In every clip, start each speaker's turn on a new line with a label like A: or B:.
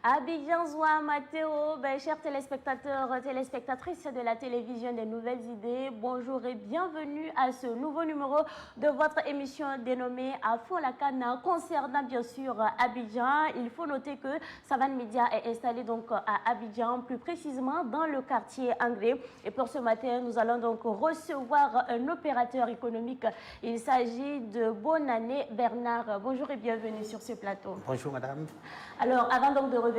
A: Abidjan Zoua Mathéo, chers téléspectateurs, téléspectatrices de la télévision des nouvelles idées, bonjour et bienvenue à ce nouveau numéro de votre émission dénommée À fond la canne concernant bien sûr Abidjan. Il faut noter que Savane Media est installé donc à Abidjan, plus précisément dans le quartier Angré. Et pour ce matin, nous allons donc recevoir un opérateur économique. Il s'agit de Bonannée Bernard. Bonjour et bienvenue sur ce plateau.
B: Bonjour madame.
A: Alors, avant donc de revenir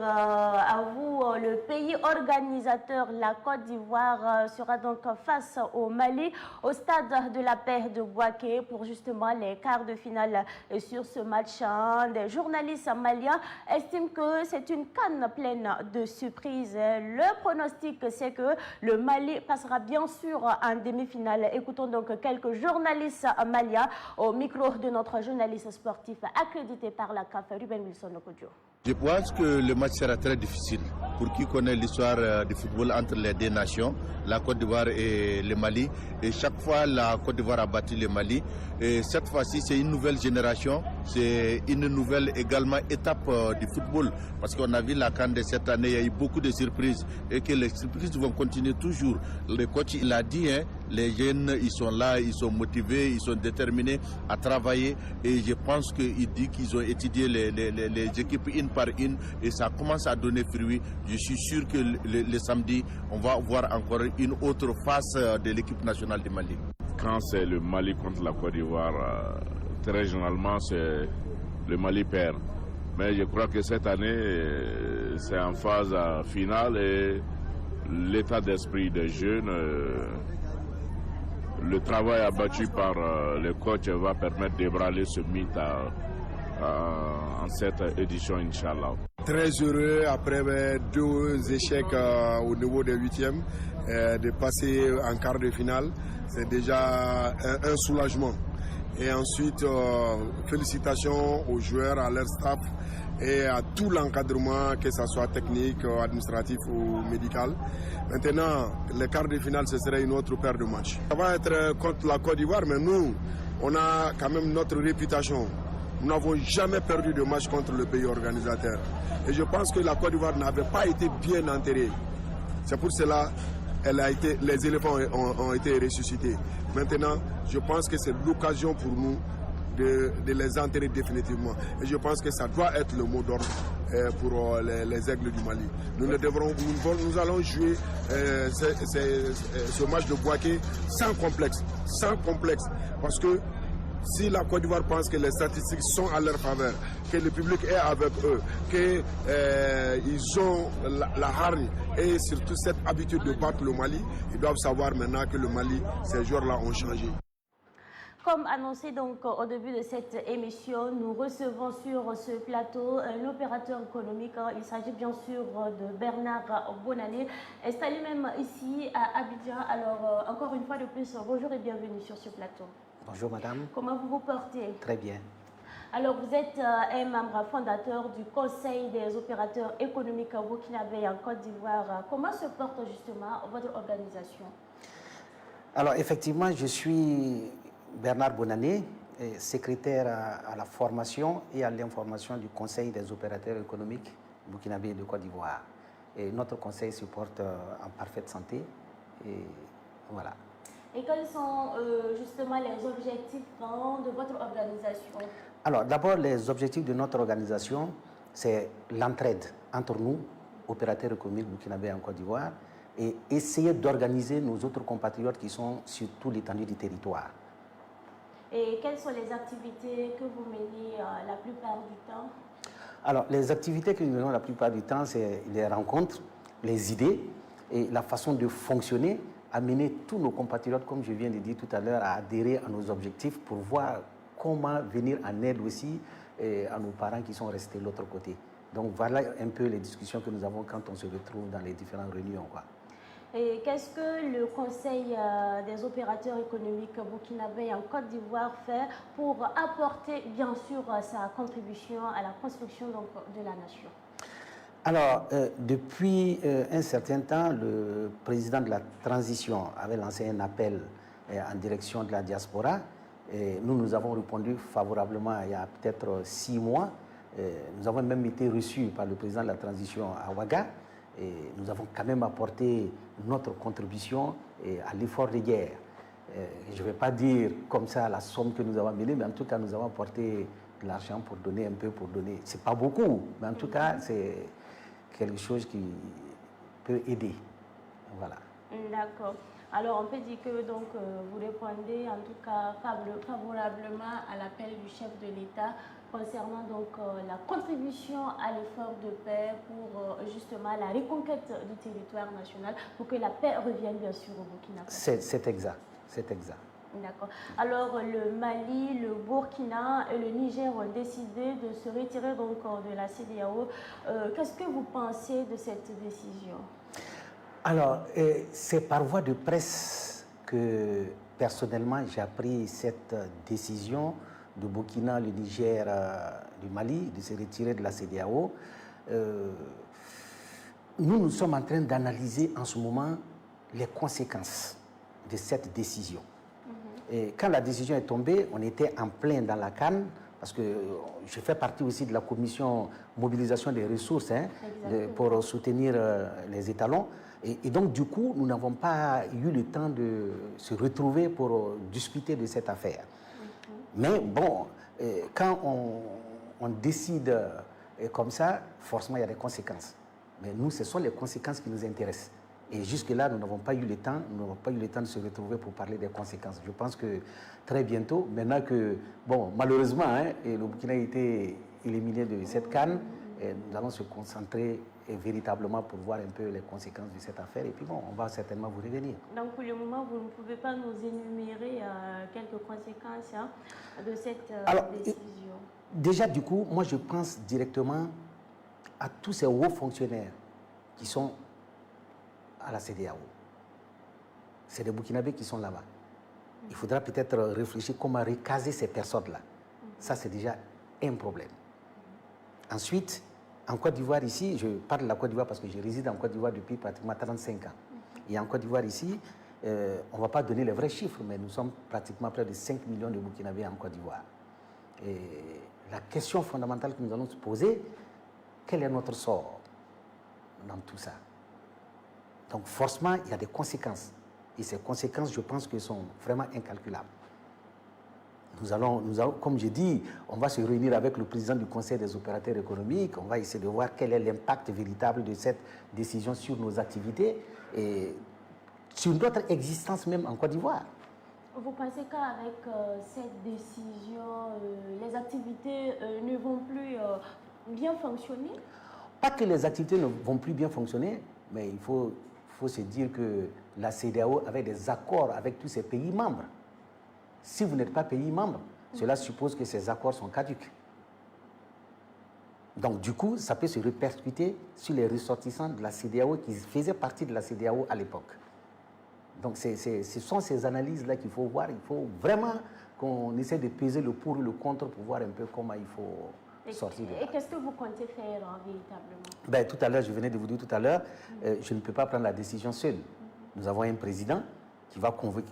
A: à vous, le pays organisateur, la Côte d'Ivoire, sera donc face au Mali, au stade de la paix de Bouaké pour justement les quarts de finale. Et sur ce match, des journalistes maliens estiment que c'est une canne pleine de surprises. Le pronostic, c'est que le Mali passera bien sûr en demi-finale. Écoutons donc quelques journalistes maliens au micro de notre journaliste sportif accrédité par la CAF, Ruben Wilson Okodio.
C: Je pense que le match sera très difficile. Pour qui connaît l'histoire du football entre les deux nations, la Côte d'Ivoire et le Mali. Et chaque fois, la Côte d'Ivoire a battu le Mali. Et cette fois-ci, c'est une nouvelle génération. C'est une nouvelle également étape du football. Parce qu'on a vu la CAN de cette année, il y a eu beaucoup de surprises. Et que les surprises vont continuer toujours. Le coach, il a dit, les jeunes, ils sont là, ils sont motivés, ils sont déterminés à travailler. Et je pense qu'il dit qu'ils ont étudié les équipes une par une. Et ça commence à donner fruit. Je suis sûr que le samedi, on va voir encore une autre face de l'équipe nationale du Mali.
D: Quand c'est le Mali contre la Côte d'Ivoire, très généralement, c'est le Mali perd. Mais je crois que cette année, c'est en phase finale et l'état d'esprit des jeunes, le travail abattu par le coach va permettre d'ébranler ce mythe en cette édition, Inch'Allah.
E: Très heureux après deux échecs au niveau des huitièmes, de passer en quart de finale. C'est déjà un soulagement. Et ensuite, félicitations aux joueurs, à leur staff et à tout l'encadrement, que ce soit technique, administratif ou médical. Maintenant, les quarts de finale, ce serait une autre paire de matchs. Ça va être contre la Côte d'Ivoire, mais nous, on a quand même notre réputation. Nous n'avons jamais perdu de match contre le pays organisateur. Et je pense que la Côte d'Ivoire n'avait pas été bien enterrée. C'est pour cela que les éléphants ont été ressuscités. Maintenant, je pense que c'est l'occasion pour nous de les enterrer définitivement. Et je pense que ça doit être le mot d'ordre pour les aigles du Mali. Nous allons jouer ce match de Bouaké sans complexe. Sans complexe. Parce que si la Côte d'Ivoire pense que les statistiques sont à leur faveur, que le public est avec eux, qu'ils ont la hargne et surtout cette habitude de battre le Mali, ils doivent savoir maintenant que le Mali, ces joueurs-là ont changé.
A: Comme annoncé donc au début de cette émission, nous recevons sur ce plateau un opérateur économique. Il s'agit bien sûr de Bernard Bonannée, installé même ici à Abidjan. Alors encore une fois de plus, bonjour et bienvenue sur ce plateau.
B: Bonjour madame.
A: Comment vous vous portez?
B: Très bien.
A: Alors vous êtes un membre fondateur du Conseil des opérateurs économiques burkinabé en Côte d'Ivoire. Comment se porte justement votre organisation?
B: Alors effectivement, je suis Bernard Bonannée, secrétaire à la formation et à l'information du Conseil des opérateurs économiques burkinabé de Côte d'Ivoire. Et notre conseil se porte en parfaite santé. Et voilà.
A: Et quels sont justement les objectifs de votre organisation?
B: Alors d'abord, les objectifs de notre organisation, c'est l'entraide entre nous, opérateurs économiques burkinabés en Côte d'Ivoire, et essayer d'organiser nos autres compatriotes qui sont sur tout l'étendue du territoire.
A: Et quelles sont les activités que vous menez la plupart du temps?
B: Alors, les activités que nous menons la plupart du temps, c'est les rencontres, les idées et la façon de fonctionner, amener tous nos compatriotes, comme je viens de dire tout à l'heure, à adhérer à nos objectifs pour voir comment venir en aide aussi à nos parents qui sont restés de l'autre côté. Donc, voilà un peu les discussions que nous avons quand on se retrouve dans les différentes réunions, quoi.
A: Et qu'est-ce que le Conseil des opérateurs économiques burkinabé en Côte d'Ivoire fait pour apporter bien sûr sa contribution à la construction donc, de la nation?
B: Alors, depuis un certain temps, le président de la transition avait lancé un appel en direction de la diaspora. Et nous avons répondu favorablement il y a peut-être 6 mois Nous avons même été reçus par le président de la transition à Ouaga. Et nous avons quand même apporté notre contribution à l'effort de guerre. Je ne vais pas dire comme ça la somme que nous avons menée, mais en tout cas, nous avons apporté de l'argent pour donner un peu, pour donner. Ce n'est pas beaucoup, mais en tout cas, c'est quelque chose qui peut aider. Voilà.
A: D'accord. Alors, on peut dire que donc, vous répondez en tout cas favorablement à l'appel du chef de l'État concernant donc la contribution à l'effort de paix pour justement la reconquête du territoire national pour que la paix revienne bien sûr au Burkina Faso.
B: C'est exact, c'est exact.
A: D'accord. Alors le Mali, le Burkina et le Niger ont décidé de se retirer donc de la CEDEAO. Qu'est-ce que vous pensez de cette décision?
B: Alors, c'est par voie de presse que personnellement j'ai pris cette décision de Burkina, le Niger, du Mali, de se retirer de la CEDEAO. Nous sommes en train d'analyser en ce moment les conséquences de cette décision. Et quand la décision est tombée, on était en plein dans la canne, parce que je fais partie aussi de la commission mobilisation des ressources pour soutenir les étalons. Et donc, du coup, nous n'avons pas eu le temps de se retrouver pour discuter de cette affaire. Mais bon, quand on décide comme ça, forcément, il y a des conséquences. Mais nous, ce sont les conséquences qui nous intéressent. Et jusque-là, nous n'avons pas eu le temps, de se retrouver pour parler des conséquences. Je pense que très bientôt, maintenant que, bon, malheureusement, le Burkina a été éliminé de cette canne, nous allons se concentrer véritablement pour voir un peu les conséquences de cette affaire. Et puis bon, on va certainement vous revenir.
A: Donc pour le moment, vous ne pouvez pas nous énumérer quelques conséquences de cette décision.
B: Déjà, du coup, moi je pense directement à tous ces hauts fonctionnaires qui sont à la CEDEAO. C'est des Burkinabés qui sont là-bas. Il faudra peut-être réfléchir comment recaser ces personnes-là. Ça, c'est déjà un problème. Ensuite, en Côte d'Ivoire, ici, je parle de la Côte d'Ivoire parce que je réside en Côte d'Ivoire depuis pratiquement 35 ans. Et en Côte d'Ivoire, ici, on ne va pas donner les vrais chiffres, mais nous sommes pratiquement près de 5 millions de Burkinabés en Côte d'Ivoire. Et la question fondamentale que nous allons se poser, quel est notre sort dans tout ça? Donc forcément, il y a des conséquences. Et ces conséquences, je pense qu'elles sont vraiment incalculables. Nous allons, comme je dis, on va se réunir avec le président du Conseil des opérateurs économiques, on va essayer de voir quel est l'impact véritable de cette décision sur nos activités et sur notre existence même en Côte d'Ivoire.
A: Vous pensez qu'avec cette décision, les activités ne vont plus bien fonctionner?
B: Pas que les activités ne vont plus bien fonctionner, mais il faut se dire que la CEDEAO avait des accords avec tous ces pays membres. Si vous n'êtes pas pays membre, cela suppose que ces accords sont caducs. Donc du coup, ça peut se répercuter sur les ressortissants de la CEDEAO qui faisaient partie de la CEDEAO à l'époque. Donc ce sont ces analyses-là qu'il faut voir. Il faut vraiment qu'on essaie de peser le pour et le contre pour voir un peu comment il faut sortir de là.
A: Et qu'est-ce que vous comptez faire véritablement?
B: Ben, tout à l'heure, je venais de vous dire tout à l'heure, je ne peux pas prendre la décision seule. Nous avons un président qui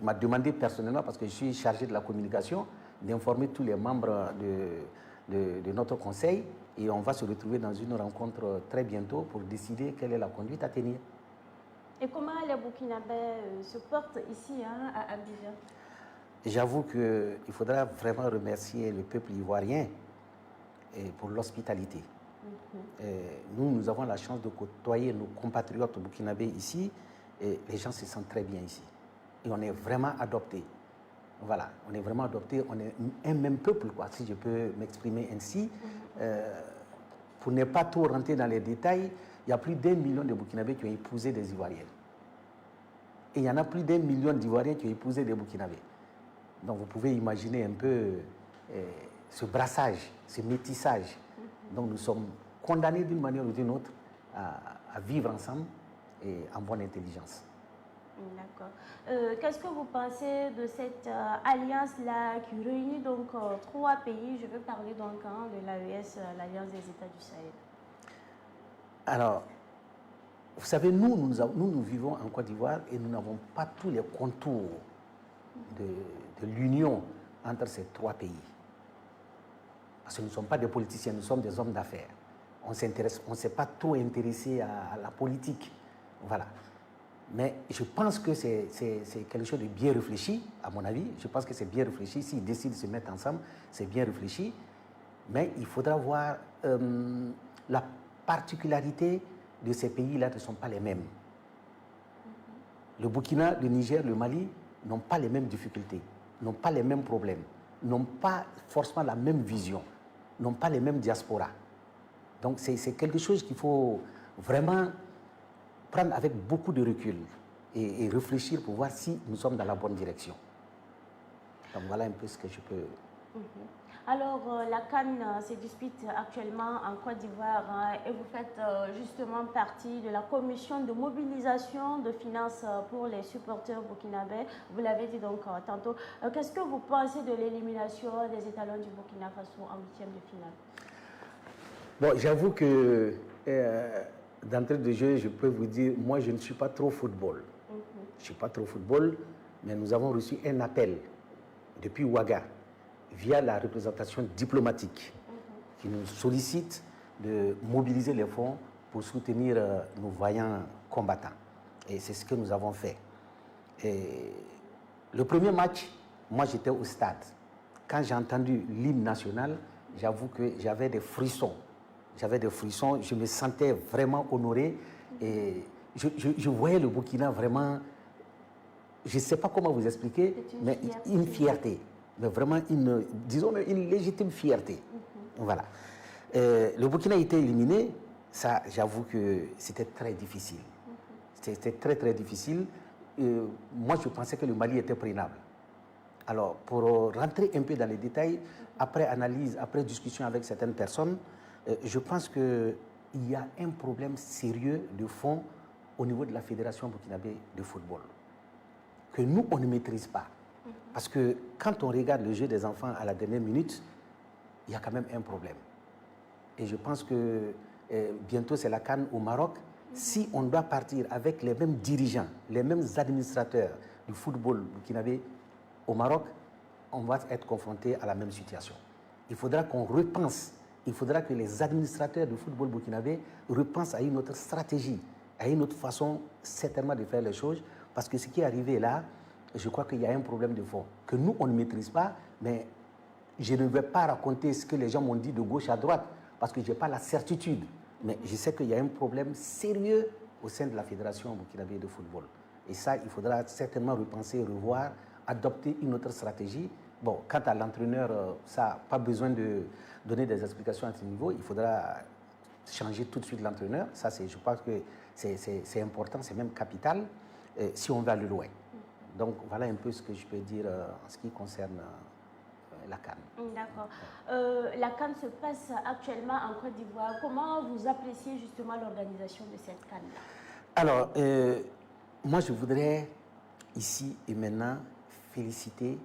B: m'a demandé personnellement, parce que je suis chargé de la communication, d'informer tous les membres de notre conseil. Et on va se retrouver dans une rencontre très bientôt pour décider quelle est la conduite à tenir.
A: Et comment les Burkinabés se portent ici à Abidjan?
B: J'avoue qu'il faudra vraiment remercier le peuple ivoirien pour l'hospitalité. Nous avons la chance de côtoyer nos compatriotes burkinabés ici et les gens se sentent très bien ici. Et on est vraiment adoptés. Voilà, on est vraiment adoptés, on est un même peuple, quoi, si je peux m'exprimer ainsi. Pour ne pas trop rentrer dans les détails, il y a plus d'1 million de Burkinabés qui ont épousé des Ivoiriennes. Et il y en a plus d'1 million d'Ivoiriens qui ont épousé des Burkinabés. Donc vous pouvez imaginer un peu ce brassage, ce métissage. Donc nous sommes condamnés d'une manière ou d'une autre à vivre ensemble et en bonne intelligence.
A: D'accord. Qu'est-ce que vous pensez de cette alliance-là qui réunit donc 3 pays? Je veux parler donc de l'AES, l'Alliance des États du Sahel.
B: Alors, vous savez, nous vivons en Côte d'Ivoire et nous n'avons pas tous les contours de l'union entre ces 3 pays. Parce que nous ne sommes pas des politiciens, nous sommes des hommes d'affaires. On ne s'est pas trop intéressé à la politique. Voilà. Mais je pense que c'est quelque chose de bien réfléchi, à mon avis. Je pense que c'est bien réfléchi. S'ils décident de se mettre ensemble, c'est bien réfléchi. Mais il faudra voir la particularité de ces pays-là ne sont pas les mêmes. Le Burkina, le Niger, le Mali n'ont pas les mêmes difficultés, n'ont pas les mêmes problèmes, n'ont pas forcément la même vision, n'ont pas les mêmes diasporas. Donc c'est quelque chose qu'il faut vraiment prendre avec beaucoup de recul et réfléchir pour voir si nous sommes dans la bonne direction. Donc voilà un peu ce que je peux...
A: Alors, la CAN se dispute actuellement en Côte d'Ivoire et vous faites justement partie de la commission de mobilisation de finances pour les supporters burkinabés. Vous l'avez dit donc tantôt. Qu'est-ce que vous pensez de l'élimination des étalons du Burkina Faso en 8e de finale?
B: Bon, j'avoue que d'entrée de jeu, je peux vous dire, moi je ne suis pas trop football. Je ne suis pas trop football, mais nous avons reçu un appel depuis Ouaga, via la représentation diplomatique, qui nous sollicite de mobiliser les fonds pour soutenir nos vaillants combattants. Et c'est ce que nous avons fait. Et le premier match, moi j'étais au stade. Quand j'ai entendu l'hymne national, j'avoue que j'avais des frissons. J'avais des frissons, je me sentais vraiment honoré. Et je voyais le Burkina vraiment, je ne sais pas comment vous expliquer, mais une fierté. Mais vraiment disons une légitime fierté. Voilà. Le Burkina a été éliminé, ça j'avoue que c'était très difficile. C'était très très difficile. Moi je pensais que le Mali était prénable. Alors pour rentrer un peu dans les détails, après analyse, après discussion avec certaines personnes, je pense qu'il y a un problème sérieux de fond au niveau de la Fédération burkinabé de football, que nous on ne maîtrise pas. Parce que quand on regarde le jeu des enfants à la dernière minute, il y a quand même un problème. Et je pense que bientôt c'est la CAN au Maroc. Si on doit partir avec les mêmes dirigeants, les mêmes administrateurs du football burkinabé au Maroc, on va être confronté à la même situation. Il faudra qu'on repense, il faudra que les administrateurs du football burkinabé repensent à une autre stratégie, à une autre façon certainement de faire les choses, parce que ce qui est arrivé là, je crois qu'il y a un problème de fond, que nous, on ne maîtrise pas, mais je ne vais pas raconter ce que les gens m'ont dit de gauche à droite, parce que je n'ai pas la certitude. Mais je sais qu'il y a un problème sérieux au sein de la Fédération burkinabé de football. Et ça, il faudra certainement repenser, revoir, adopter une autre stratégie. Bon, quant à l'entraîneur, ça n'a pas besoin de donner des explications à ce niveau. Il faudra changer tout de suite l'entraîneur. Ça, je pense que c'est important, c'est même capital, si on va aller loin. Donc voilà un peu ce que je peux dire en ce qui concerne la CAN.
A: D'accord. La CAN se passe actuellement en Côte d'Ivoire. Comment vous appréciez justement l'organisation de cette CAN?
B: Alors, moi je voudrais ici et maintenant féliciter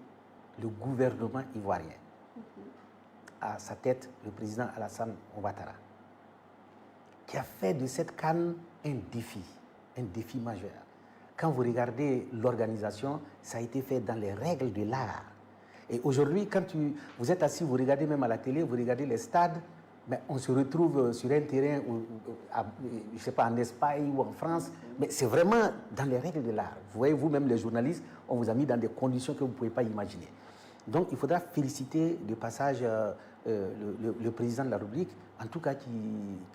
B: le gouvernement ivoirien. À sa tête, le président Alassane Ouattara, qui a fait de cette CAN un défi majeur. Quand vous regardez l'organisation, ça a été fait dans les règles de l'art. Et aujourd'hui, quand vous êtes assis, vous regardez même à la télé, vous regardez les stades, mais on se retrouve sur un terrain, je ne sais pas, en Espagne ou en France, mais c'est vraiment dans les règles de l'art. Vous voyez, vous-même les journalistes, on vous a mis dans des conditions que vous ne pouvez pas imaginer. Donc il faudra féliciter de passage le président de la République, en tout cas qui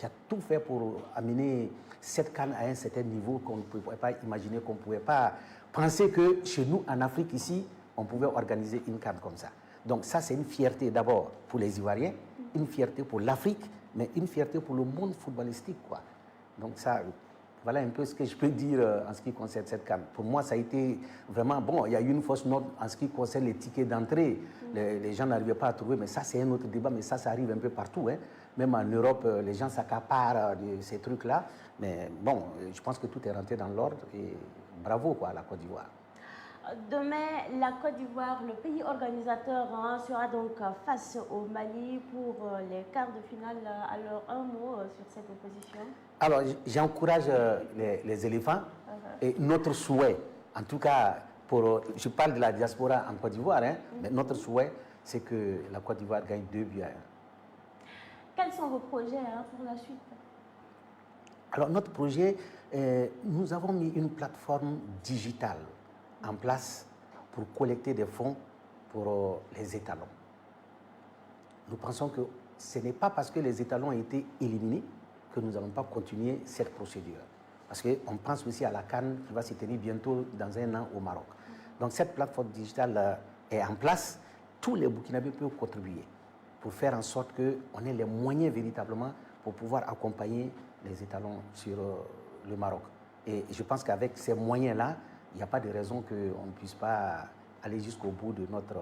B: a tout fait pour amener cette CAN à un certain niveau qu'on ne pouvait pas imaginer, qu'on ne pouvait pas penser que chez nous, en Afrique, ici, on pouvait organiser une CAN comme ça. Donc ça, c'est une fierté d'abord pour les Ivoiriens, une fierté pour l'Afrique, mais une fierté pour le monde footballistique, quoi. Donc ça, voilà un peu ce que je peux dire en ce qui concerne cette CAN. Pour moi, ça a été vraiment bon. Il y a eu une fausse note en ce qui concerne les tickets d'entrée. Les gens n'arrivaient pas à trouver, mais ça, c'est un autre débat. Mais ça arrive un peu partout, hein. Même en Europe, les gens s'accaparent de ces trucs-là. Mais bon, je pense que tout est rentré dans l'ordre et bravo quoi, à la Côte d'Ivoire.
A: Demain, la Côte d'Ivoire, le pays organisateur, sera donc face au Mali pour les quarts de finale. Alors, un mot sur cette opposition?
B: Alors, j'encourage les éléphants et notre souhait, en tout cas, je parle de la diaspora en Côte d'Ivoire, hein, mais notre souhait, c'est que la Côte d'Ivoire gagne 2 buts à 1.
A: quels sont vos projets pour la suite?
B: Alors, notre projet, nous avons mis une plateforme digitale en place pour collecter des fonds pour les étalons. Nous pensons que ce n'est pas parce que les étalons ont été éliminés que nous n'allons pas continuer cette procédure. Parce qu'on pense aussi à la CAN qui va se tenir bientôt dans un an au Maroc. Donc cette plateforme digitale est en place. Tous les Burkinabés peuvent contribuer pour faire en sorte qu'on ait les moyens véritablement pour pouvoir accompagner les étalons sur le Maroc. Et je pense qu'avec ces moyens-là, il n'y a pas de raison qu'on ne puisse pas aller jusqu'au bout de notre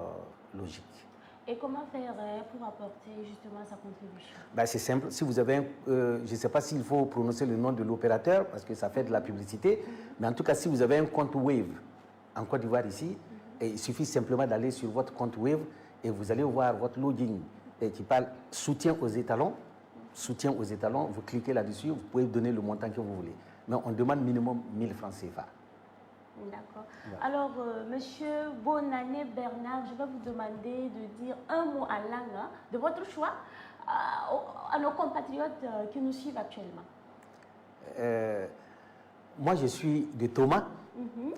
B: logique.
A: Et comment faire pour apporter justement sa contribution?
B: Ben, c'est simple. Si vous avez, je ne sais pas s'il faut prononcer le nom de l'opérateur parce que ça fait de la publicité, mais en tout cas, si vous avez un compte Wave en Côte d'Ivoire ici, et il suffit simplement d'aller sur votre compte Wave et vous allez voir votre login qui parle soutien aux étalons. Soutien aux étalons, vous cliquez là-dessus, vous pouvez donner le montant que vous voulez. Mais on demande minimum 1000 francs CFA.
A: D'accord. Ouais. Alors, Monsieur Bonannée Bernard, je vais vous demander de dire un mot en langue de votre choix à nos compatriotes qui nous suivent actuellement.
B: Moi, je suis de Thomas,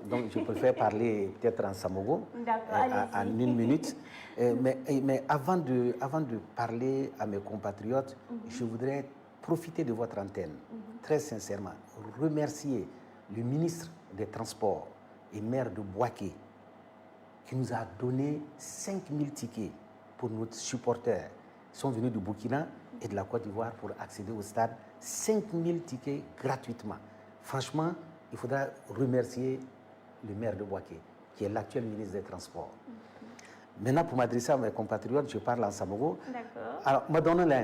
B: donc je préfère parler peut-être en Samogo, en 1 minute. Mais avant de parler à mes compatriotes, je voudrais profiter de votre antenne, très sincèrement, remercier le ministre des Transports et maire de Bouaké qui nous a donné 5000 tickets pour nos supporters. Ils sont venus du Burkina et de la Côte d'Ivoire pour accéder au stade. 5000 tickets gratuitement. Franchement, il faudra remercier le maire de Bouaké, qui est l'actuel ministre des Transports. Maintenant, pour m'adresser à mes compatriotes, je parle en Samogo.
A: D'accord.
B: Alors, Madonna,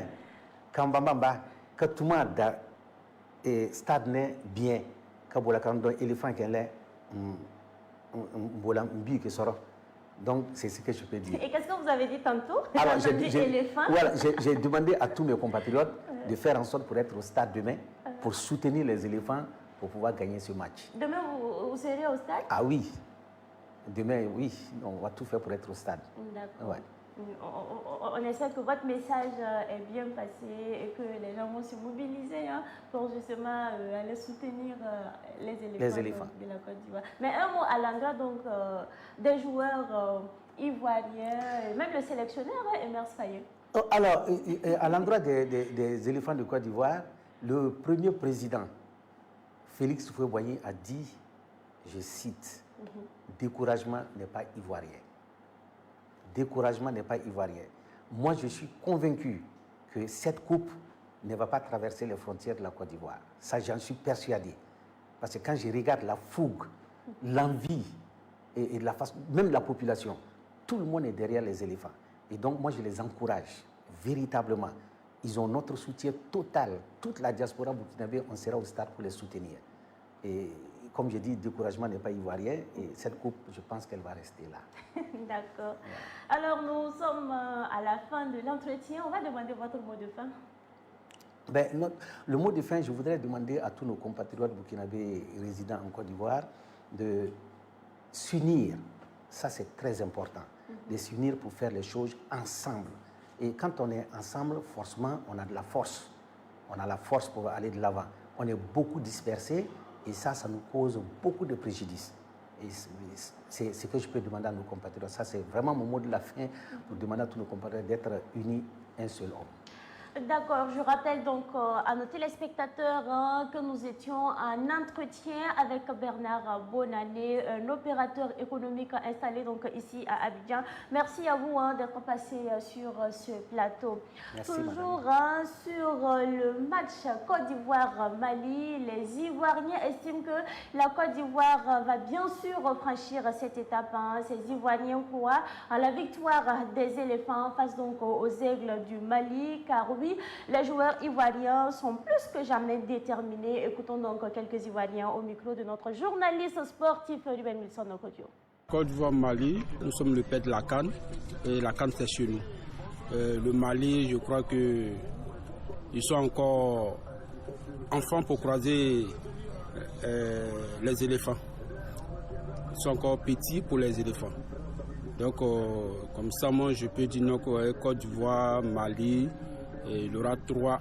B: quand Bambamba, quand tout le monde a stade bien, éléphant qui est donc c'est ce que je peux dire.
A: Et qu'est-ce que vous avez dit tantôt?
B: Alors, j'ai demandé à tous mes compatriotes de faire en sorte pour être au stade demain, pour soutenir les éléphants, pour pouvoir gagner ce match.
A: Demain, vous serez au stade?
B: Ah oui. Demain, oui. On va tout faire pour être au stade.
A: D'accord.
B: Ouais.
A: On espère que votre message est bien passé et que les gens vont se mobiliser pour justement aller soutenir les éléphants de la Côte d'Ivoire. Mais un mot à l'endroit donc des joueurs ivoiriens, même le sélectionneur Emerse Faye.
B: Alors, à l'endroit des éléphants de Côte d'Ivoire, le premier président, Félix Houphouët-Boigny, a dit, je cite, « Découragement n'est pas ivoirien ». Découragement n'est pas ivoirien. Moi, je suis convaincu que cette coupe ne va pas traverser les frontières de la Côte d'Ivoire. Ça, j'en suis persuadé. Parce que quand je regarde la fougue, l'envie et la façon, même la population, tout le monde est derrière les éléphants. Et donc, moi, je les encourage véritablement. Ils ont notre soutien total. Toute la diaspora burkinabé, on sera au stade pour les soutenir. Et comme je dis, découragement n'est pas ivoirien et cette coupe, je pense qu'elle va rester là.
A: D'accord. Ouais. Alors, nous sommes à la fin de l'entretien. On va demander votre mot de fin.
B: Ben, le mot de fin, je voudrais demander à tous nos compatriotes burkinabés résidant en Côte d'Ivoire de s'unir. Ça, c'est très important. De s'unir pour faire les choses ensemble. Et quand on est ensemble, forcément, on a de la force. On a la force pour aller de l'avant. On est beaucoup dispersés. Et ça nous cause beaucoup de préjudice. Et c'est ce que je peux demander à nos compatriotes. Ça, c'est vraiment mon mot de la fin pour demander à tous nos compatriotes d'être unis un seul homme.
A: D'accord, je rappelle donc à nos téléspectateurs que nous étions en entretien avec Bernard Bonannée, un opérateur économique installé donc ici à Abidjan. Merci à vous d'être passé sur ce plateau.
B: Merci,
A: toujours sur le match Côte d'Ivoire-Mali, les Ivoiriens estiment que la Côte d'Ivoire va bien sûr franchir cette étape. Ces Ivoiriens croient à la victoire des éléphants face donc aux aigles du Mali, car oui, les joueurs ivoiriens sont plus que jamais déterminés. Écoutons donc quelques Ivoiriens au micro de notre journaliste sportif Ruben Wilson Okodio.
F: Côte d'Ivoire-Mali, nous sommes le père de la CAN et la CAN c'est chez nous. Le Mali, je crois qu'ils sont encore enfants pour croiser les éléphants. Ils sont encore petits pour les éléphants. Donc, comme ça, moi, je peux dire non, Côte d'Ivoire, Mali, Et il y aura 3-1.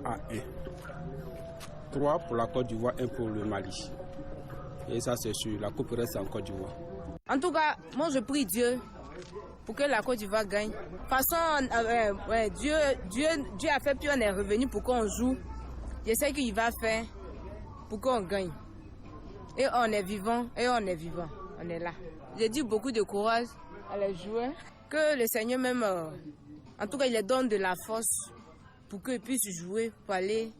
F: 3 pour la Côte d'Ivoire, 1 pour le Mali. Et ça, c'est sûr, la coupe reste en Côte d'Ivoire.
G: En tout cas, moi, je prie Dieu pour que la Côte d'Ivoire gagne. De toute façon, Dieu a fait, puis on est revenu pour qu'on joue. Je sais qu'il va faire pour qu'on gagne. Et on est vivant, on est là. J'ai dit beaucoup de courage à les joueurs, que le Seigneur même, en tout cas, il leur donne de la force pour qu'ils puissent jouer, pour aller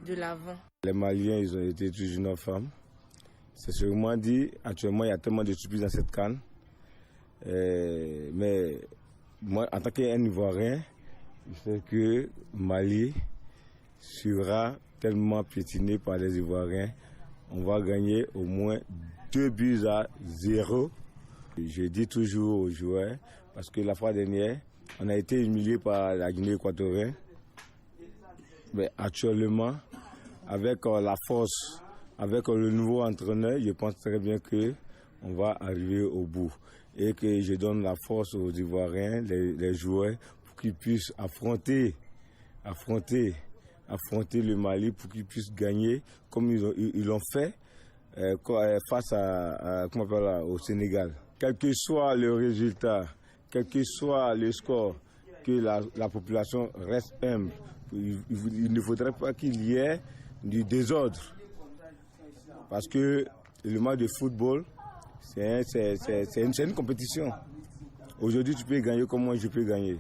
G: de l'avant.
H: Les Maliens, ils ont été toujours nos femmes. C'est sûrement dit, actuellement, il y a tellement de stupides dans cette canne. Mais moi, en tant qu'un Ivoirien, je sais que Mali sera tellement piétiné par les Ivoiriens. On va gagner au moins 2-0. Je dis toujours aux joueurs, parce que la fois dernière, on a été humilié par la Guinée équatorienne. Mais actuellement, avec la force, avec le nouveau entraîneur, je pense très bien qu'on va arriver au bout. Et que je donne la force aux Ivoiriens, les joueurs, pour qu'ils puissent affronter le Mali, pour qu'ils puissent gagner comme ils l'ont fait face au Sénégal. Quel que soit le résultat, quel que soit le score, que la population reste humble. Il ne faudrait pas qu'il y ait du désordre. Parce que le match de football, c'est une compétition. Aujourd'hui, tu peux gagner comme moi, je peux gagner.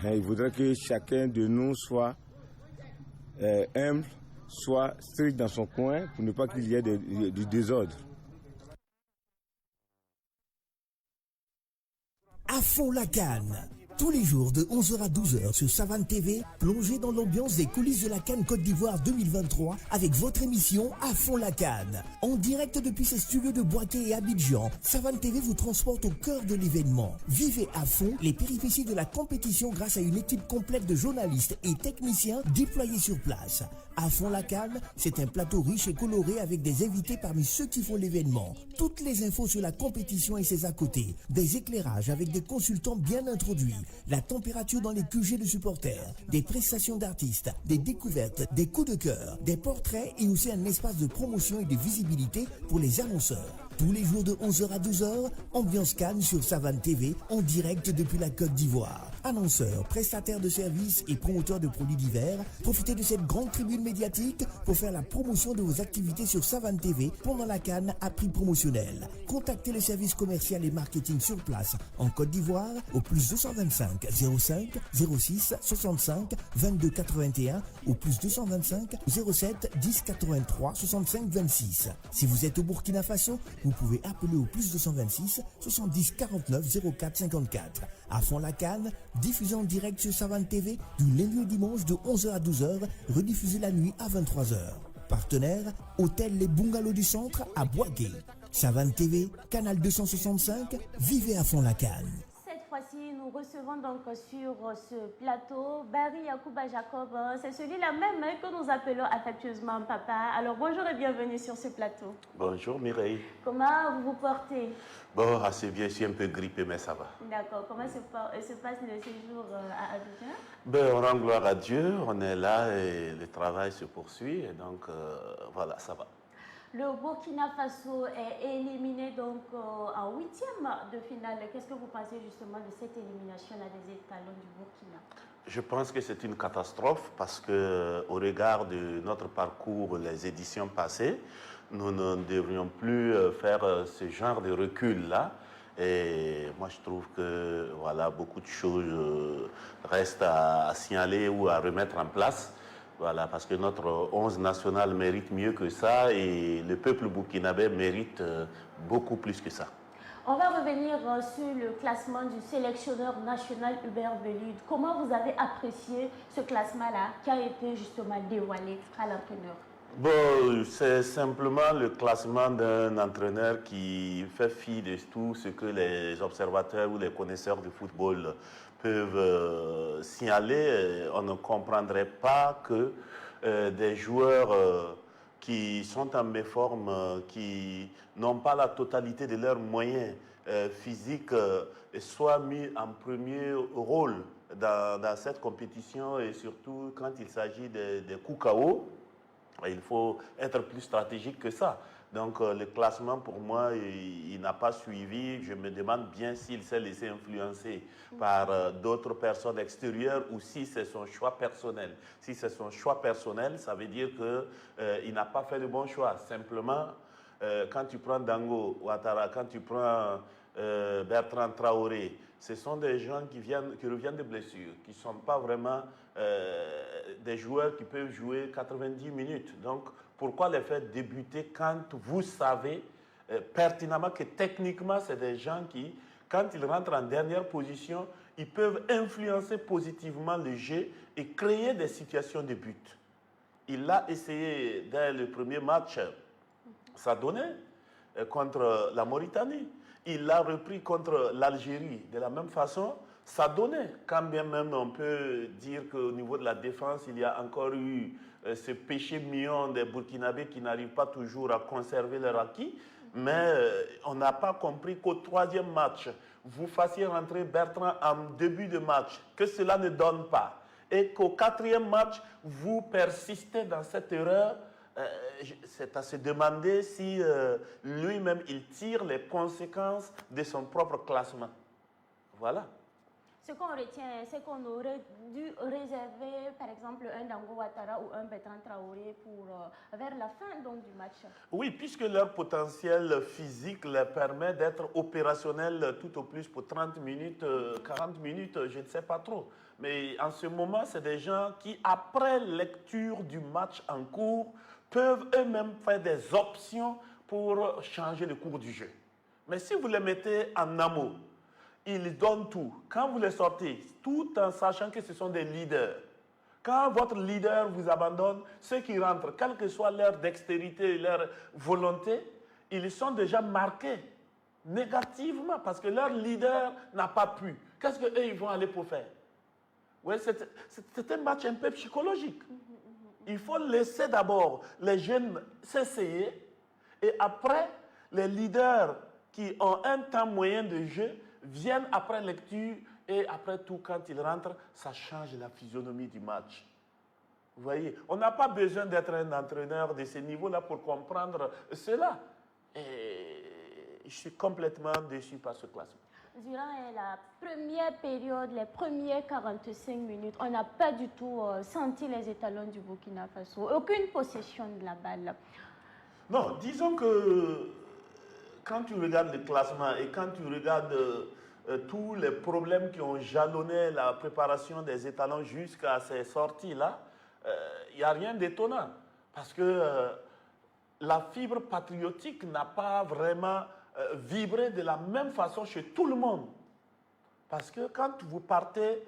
H: Il faudrait que chacun de nous soit humble, soit strict dans son coin pour ne pas qu'il y ait du désordre.
I: À fond la canne. Tous les jours de 11h à 12h sur Savane TV, plongez dans l'ambiance des coulisses de la CAN Côte d'Ivoire 2023 avec votre émission À fond la canne. En direct depuis ses studios de Boaké et Abidjan, Savane TV vous transporte au cœur de l'événement. Vivez à fond les péripéties de la compétition grâce à une équipe complète de journalistes et techniciens déployés sur place. À fond la canne, c'est un plateau riche et coloré avec des invités parmi ceux qui font l'événement. Toutes les infos sur la compétition et ses à côté, des éclairages avec des consultants bien introduits, la température dans les QG de supporters, des prestations d'artistes, des découvertes, des coups de cœur, des portraits et aussi un espace de promotion et de visibilité pour les annonceurs. Tous les jours de 11h à 12h, Ambiance Cannes sur Savane TV, en direct depuis la Côte d'Ivoire. Annonceurs, prestataires de services et promoteurs de produits divers, profitez de cette grande tribune médiatique pour faire la promotion de vos activités sur Savane TV pendant la Cannes à prix promotionnel. Contactez le service commercial et marketing sur place en Côte d'Ivoire au plus 225 05 06 65 22 81 ou plus 225 07 10 83 65 26. Si vous êtes au Burkina Faso, vous pouvez appeler au plus 226 70 49 04 54. À fond la Canne, diffusé en direct sur Savane TV du lundi au dimanche de 11h à 12h, rediffusé la nuit à 23h. Partenaire, Hôtel Les Bungalows du Centre à Boaké. Savane TV, Canal 265, vivez à fond la Canne.
A: Cette fois-ci, nous recevons donc sur ce plateau Barry Yacouba Jacob. C'est celui-là même que nous appelons affectueusement papa. Alors bonjour et bienvenue sur ce plateau.
J: Bonjour Mireille.
A: Comment vous vous portez?
J: Bon, assez bien, je suis un peu grippé, mais ça va.
A: D'accord. Comment se passe le séjour à Abidjan?
J: Ben, on rend gloire à Dieu, on est là et le travail se poursuit. Et donc, voilà, ça va.
A: Le Burkina Faso est éliminé donc en 8e de finale. Qu'est-ce que vous pensez justement de cette élimination à des étalons du Burkina?
J: Je pense que c'est une catastrophe parce que, au regard de notre parcours, les éditions passées, nous ne devrions plus faire ce genre de recul-là. Et moi, je trouve que voilà, beaucoup de choses restent à signaler ou à remettre en place. Voilà, parce que notre 11 national mérite mieux que ça et le peuple burkinabé mérite beaucoup plus que ça.
A: On va revenir sur le classement du sélectionneur national Hubert Velud. Comment vous avez apprécié ce classement-là qui a été justement dévoilé à l'entraîneur?
J: Bon, c'est simplement le classement d'un entraîneur qui fait fi de tout ce que les observateurs ou les connaisseurs du football peuvent signaler. On ne comprendrait pas que des joueurs qui sont en méforme, qui n'ont pas la totalité de leurs moyens physiques, soient mis en premier rôle dans cette compétition et surtout quand il s'agit des coups KO, il faut être plus stratégique que ça. Donc le classement pour moi, il n'a pas suivi. Je me demande bien s'il s'est laissé influencer par d'autres personnes extérieures ou si c'est son choix personnel. Si c'est son choix personnel, ça veut dire qu'il n'a pas fait le bon choix. Simplement, quand tu prends Dango Ouattara, quand tu prends Bertrand Traoré, ce sont des gens qui reviennent de blessures, qui ne sont pas vraiment des joueurs qui peuvent jouer 90 minutes. Donc, pourquoi les faire débuter quand vous savez pertinemment que techniquement, c'est des gens qui, quand ils rentrent en dernière position, ils peuvent influencer positivement le jeu et créer des situations de but. Il l'a essayé dès le premier match, ça donnait contre la Mauritanie. Il l'a repris contre l'Algérie de la même façon, ça donnait. Quand bien même on peut dire qu'au niveau de la défense, il y a encore eu ce péché mignon des Burkinabés qui n'arrivent pas toujours à conserver leur acquis. Mais on n'a pas compris qu'au troisième match, vous fassiez rentrer Bertrand en début de match, que cela ne donne pas. Et qu'au quatrième match, vous persistez dans cette erreur. C'est à se demander si lui-même, il tire les conséquences de son propre classement. Voilà.
A: Ce qu'on retient, c'est qu'on aurait dû réserver, par exemple, un Dango Ouattara ou un Bertrand Traoré vers la fin donc, du match.
J: Oui, puisque leur potentiel physique leur permet d'être opérationnels tout au plus pour 30 minutes, 40 minutes, je ne sais pas trop. Mais en ce moment, c'est des gens qui, après lecture du match en cours, peuvent eux-mêmes faire des options pour changer le cours du jeu. Mais si vous les mettez en amont, ils donnent tout. Quand vous les sortez, tout en sachant que ce sont des leaders, quand votre leader vous abandonne, ceux qui rentrent, quelle que soit leur dextérité et leur volonté, ils sont déjà marqués négativement parce que leur leader n'a pas pu. Qu'est-ce qu'eux, ils vont aller pour faire? Ouais, c'est un match un peu psychologique. Il faut laisser d'abord les jeunes s'essayer et après, les leaders qui ont un temps moyen de jeu viennent après lecture et après tout, quand ils rentrent, ça change la physionomie du match. Vous voyez, on n'a pas besoin d'être un entraîneur de ce niveau-là pour comprendre cela. Et je suis complètement déçu par ce classement.
A: Durant la première période, les premières 45 minutes, on n'a pas du tout senti les étalons du Burkina Faso. Aucune possession de la balle.
J: Non, disons que quand tu regardes le classement et quand tu regardes tous les problèmes qui ont jalonné la préparation des étalons jusqu'à ces sorties-là, il n'y a rien d'étonnant. Parce que la fibre patriotique n'a pas vraiment vibré de la même façon chez tout le monde. Parce que quand vous partez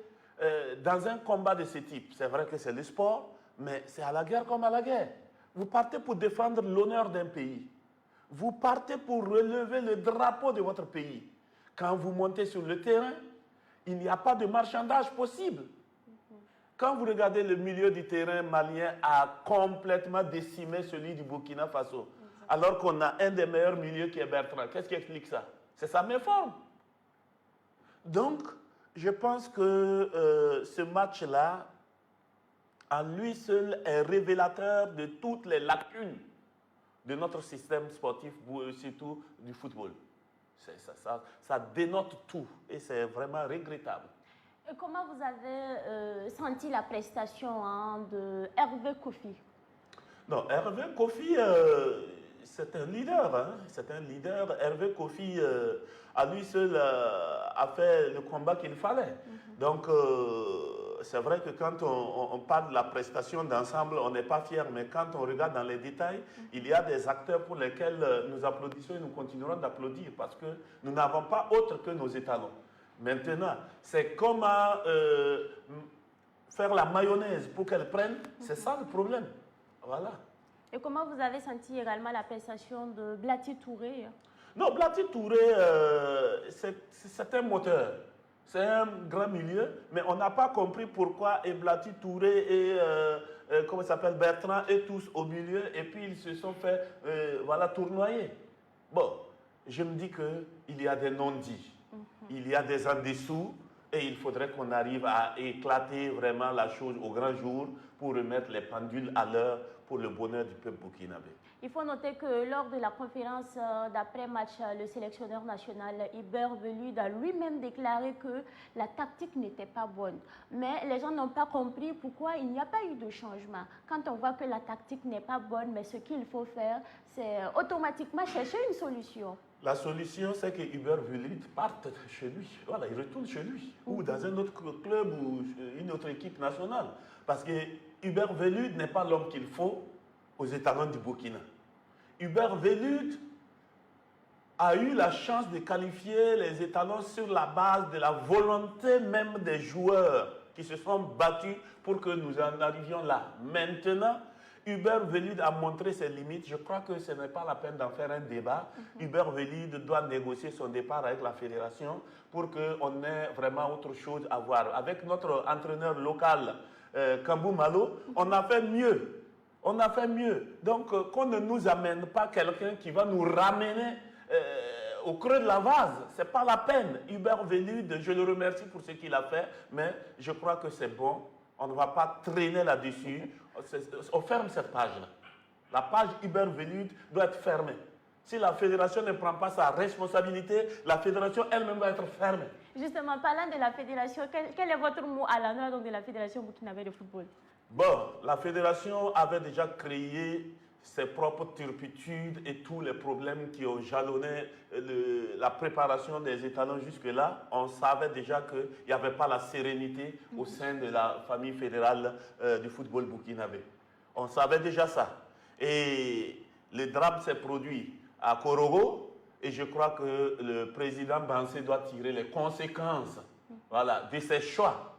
J: dans un combat de ce type, c'est vrai que c'est le sport, mais c'est à la guerre comme à la guerre. Vous partez pour défendre l'honneur d'un pays. Vous partez pour relever le drapeau de votre pays. Quand vous montez sur le terrain, il n'y a pas de marchandage possible. Quand vous regardez le milieu du terrain malien a complètement décimé celui du Burkina Faso, alors qu'on a un des meilleurs milieux qui est Bertrand. Qu'est-ce qui explique ça? C'est sa méforme. Donc, je pense que ce match-là, en lui seul, est révélateur de toutes les lacunes de notre système sportif, surtout du football. Ça dénote tout et c'est vraiment regrettable.
A: Et comment vous avez senti la prestation de Hervé Kofi?
J: Non, Hervé Kofi, c'est un leader. Hein? C'est un leader. Hervé Kofi, à lui seul, a fait le combat qu'il fallait. Donc, c'est vrai que quand on parle de la prestation d'ensemble, on n'est pas fier. Mais quand on regarde dans les détails, il y a des acteurs pour lesquels nous applaudissons et nous continuerons d'applaudir parce que nous n'avons pas autre que nos étalons. Maintenant, c'est comment faire la mayonnaise pour qu'elle prenne. C'est ça le problème. Voilà.
A: Et comment vous avez senti également la prestation de Blati Touré?
J: Non, Blati Touré, c'est un moteur. C'est un grand milieu, mais on n'a pas compris pourquoi Blati Touré et comment s'appelle Bertrand et tous au milieu, et puis ils se sont fait tournoyer. Bon, je me dis qu'il y a des non-dits, il y a des en dessous, Et il faudrait qu'on arrive à éclater vraiment la chose au grand jour pour remettre les pendules à l'heure pour le bonheur du peuple burkinabé.
A: Il faut noter que lors de la conférence d'après-match, le sélectionneur national Hubert Velud a lui-même déclaré que la tactique n'était pas bonne. Mais les gens n'ont pas compris pourquoi il n'y a pas eu de changement. Quand on voit que la tactique n'est pas bonne, mais ce qu'il faut faire, c'est automatiquement chercher une solution.
J: La solution, c'est que Hubert Velud parte chez lui. Voilà, il retourne chez lui. Ou dans un autre club ou une autre équipe nationale. Parce que Hubert Velud n'est pas l'homme qu'il faut aux étalons du Burkina. Hubert Velud a eu la chance de qualifier les étalons sur la base de la volonté même des joueurs qui se sont battus pour que nous en arrivions là. Maintenant, Hubert Velud a montré ses limites. Je crois que ce n'est pas la peine d'en faire un débat. Hubert Velud doit négocier son départ avec la fédération pour qu'on ait vraiment autre chose à voir. Avec notre entraîneur local, Kambou Malo, on a fait mieux. On a fait mieux. Donc, qu'on ne nous amène pas quelqu'un qui va nous ramener au creux de la vase. Ce n'est pas la peine. Hubert Velud, je le remercie pour ce qu'il a fait, mais je crois que c'est bon. On ne va pas traîner là-dessus. On ferme cette page-là. La page Hubert Velud doit être fermée. Si la fédération ne prend pas sa responsabilité, la fédération elle-même va être fermée.
A: Justement, parlant de la fédération, quel est votre mot à l'endroit de la fédération burkinabé de football?
J: Bon, la fédération avait déjà créé ses propres turpitudes et tous les problèmes qui ont jalonné la préparation des étalons jusque-là. On savait déjà qu'il n'y avait pas la sérénité au sein de la famille fédérale du football burkinabé. On savait déjà ça. Et le drame s'est produit à Korogo et je crois que le président Bansé doit tirer les conséquences, voilà, de ses choix.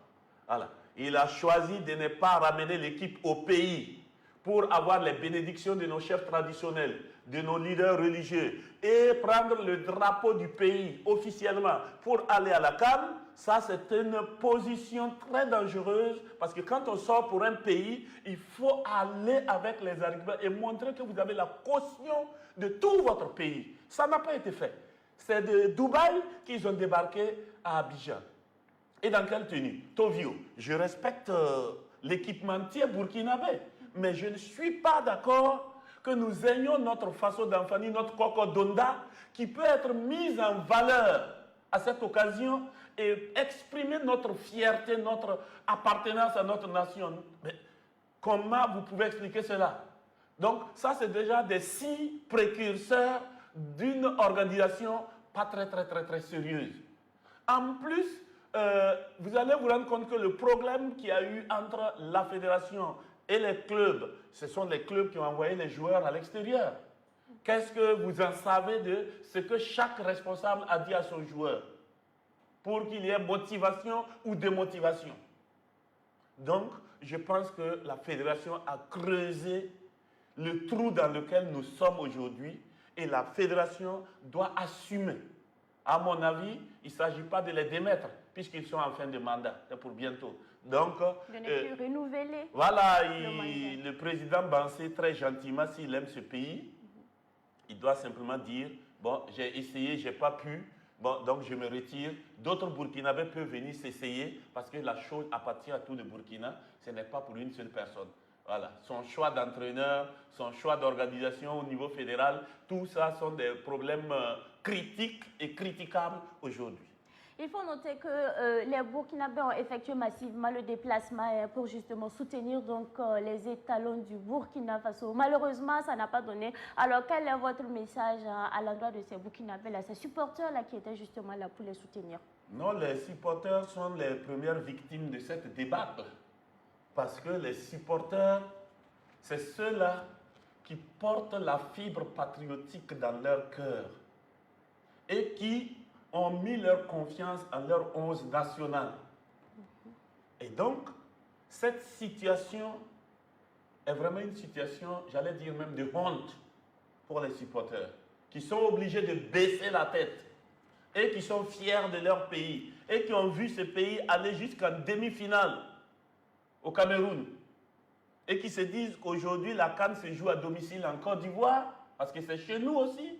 J: Voilà. Il a choisi de ne pas ramener l'équipe au pays pour avoir les bénédictions de nos chefs traditionnels, de nos leaders religieux et prendre le drapeau du pays officiellement pour aller à la CAN. Ça, c'est une position très dangereuse parce que quand on sort pour un pays, il faut aller avec les arguments et montrer que vous avez la caution de tout votre pays. Ça n'a pas été fait. C'est de Dubaï qu'ils ont débarqué à Abidjan. Et dans quelle tenue? Tovio. Je respecte l'équipementier burkinabé, mais je ne suis pas d'accord que nous ayons notre façon d'enfani, notre coco donda, qui peut être mise en valeur à cette occasion et exprimer notre fierté, notre appartenance à notre nation. Mais comment vous pouvez expliquer cela? Donc ça, c'est déjà des 6 précurseurs d'une organisation pas très sérieuse. En plus, vous allez vous rendre compte que le problème qu'il y a eu entre la fédération et les clubs, ce sont les clubs qui ont envoyé les joueurs à l'extérieur. Qu'est-ce que vous en savez de ce que chaque responsable a dit à son joueur pour qu'il y ait motivation ou démotivation? Donc, je pense que la fédération a creusé le trou dans lequel nous sommes aujourd'hui et la fédération doit assumer. À mon avis, il ne s'agit pas de les démettre puisqu'ils sont en fin de mandat, c'est pour bientôt. Donc,
A: de ne plus renouveler.
J: Voilà, le président Bansé, très gentiment, s'il aime ce pays, il doit simplement dire, bon, j'ai essayé, je n'ai pas pu, bon, donc je me retire. D'autres Burkinabés peuvent venir s'essayer parce que la chose appartient à tout le Burkina, ce n'est pas pour une seule personne. Voilà, son choix d'entraîneur, son choix d'organisation au niveau fédéral, tout ça sont des problèmes critiques et critiquables aujourd'hui.
A: Il faut noter que les Burkinabés ont effectué massivement le déplacement pour justement soutenir donc, les étalons du Burkina Faso. Malheureusement, ça n'a pas donné. Alors, quel est votre message à l'endroit de ces Burkinabés-là, ces supporters-là qui étaient justement là pour les soutenir?
J: Non, les supporters sont les premières victimes de cette débâcle. Parce que les supporters, c'est ceux-là qui portent la fibre patriotique dans leur cœur et qui ont mis leur confiance en leur 11 national. Et donc, cette situation est vraiment une situation, j'allais dire même de honte pour les supporters, qui sont obligés de baisser la tête et qui sont fiers de leur pays et qui ont vu ce pays aller jusqu'en demi-finale au Cameroun et qui se disent qu'aujourd'hui la CAN se joue à domicile en Côte d'Ivoire parce que c'est chez nous aussi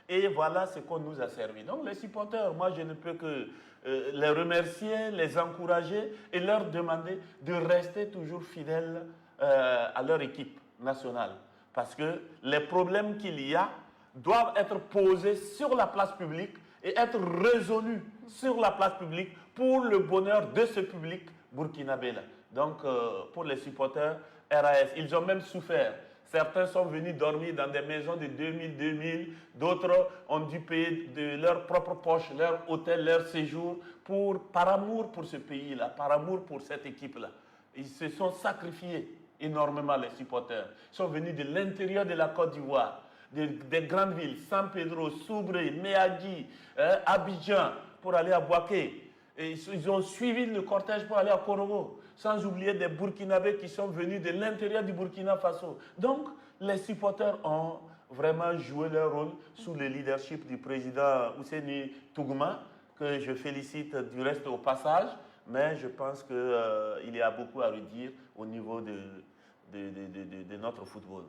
J: Et voilà ce qu'on nous a servi. Donc les supporters, moi je ne peux que les remercier, les encourager et leur demander de rester toujours fidèles à leur équipe nationale. Parce que les problèmes qu'il y a doivent être posés sur la place publique et être résolus sur la place publique pour le bonheur de ce public burkinabé. Donc pour les supporters RAS, ils ont même souffert. Certains sont venus dormir dans des maisons de 2000, d'autres ont dû payer de leur propre poche, leur hôtel, leur séjour, par amour pour ce pays-là, par amour pour cette équipe-là. Ils se sont sacrifiés énormément, les supporters. Ils sont venus de l'intérieur de la Côte d'Ivoire, des grandes villes, San Pedro, Soubré, Méagui, Abidjan, pour aller à Bouaké. Et ils ont suivi le cortège pour aller à Korogo, sans oublier des Burkinabés qui sont venus de l'intérieur du Burkina Faso. Donc, les supporters ont vraiment joué leur rôle sous le leadership du président Ousseini Tougouma, que je félicite du reste au passage, mais je pense qu'il y a beaucoup à redire au niveau de notre football.